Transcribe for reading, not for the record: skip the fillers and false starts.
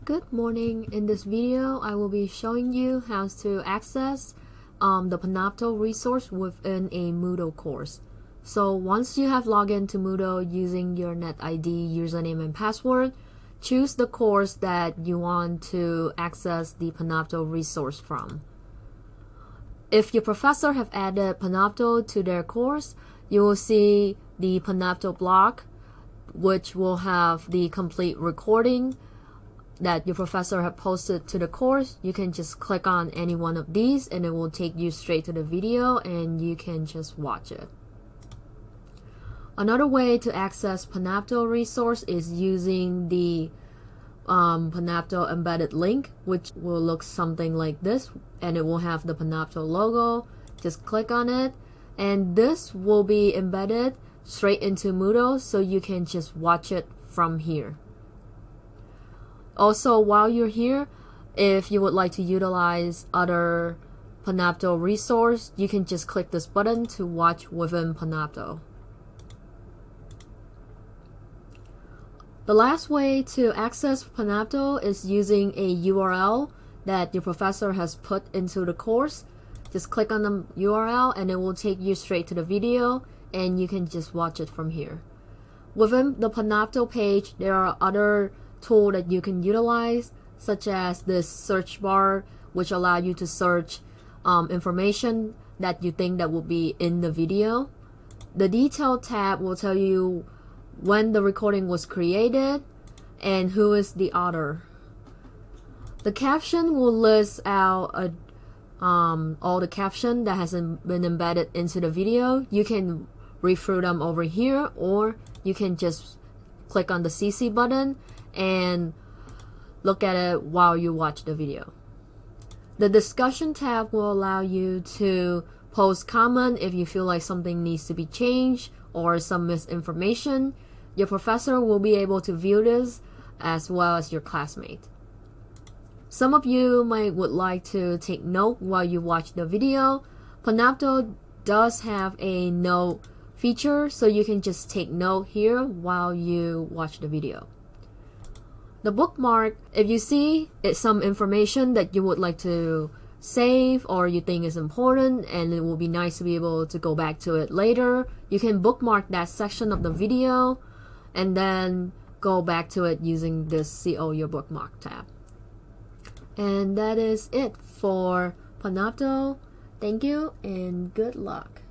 Good morning. In this video, I will be showing you how to access the Panopto resource within a Moodle course. So once you have logged into Moodle using your NetID username and password, choose the course that you want to access the Panopto resource from. If your professor have added Panopto to their course, you will see the Panopto block, which will have the complete recording that your professor have posted to the course. You can just click on any one of these and it will take you straight to the video and you can just watch it. Another way to access Panopto resource is using the Panopto embedded link, which will look something like this, and it will have the Panopto logo. Just click on it and this will be embedded straight into Moodle, so you can just watch it from here. Also, while you're here, if you would like to utilize other Panopto resource, you can just click this button to watch within Panopto. The last way to access Panopto is using a URL that your professor has put into the course. Just click on the URL and it will take you straight to the video and you can just watch it from here. Within the Panopto page, there are other tools that you can utilize, such as this search bar, which allow you to search information that you think that will be in the video. The detail tab will tell you when the recording was created and who is the author. The caption will list out all the caption that has been embedded into the video. You can read through them over here, or you can just click on the CC button and look at it while you watch the video. The discussion tab will allow you to post comment if you feel like something needs to be changed or some misinformation. Your professor will be able to view this as well as your classmate. Some of you would like to take note while you watch the video. Panopto does have a note feature, so you can just take note here while you watch the video. The bookmark, if you see it's some information that you would like to save or you think is important and it will be nice to be able to go back to it later, you can bookmark that section of the video and then go back to it using this CO Your Bookmark tab. And that is it for Panopto. Thank you and good luck.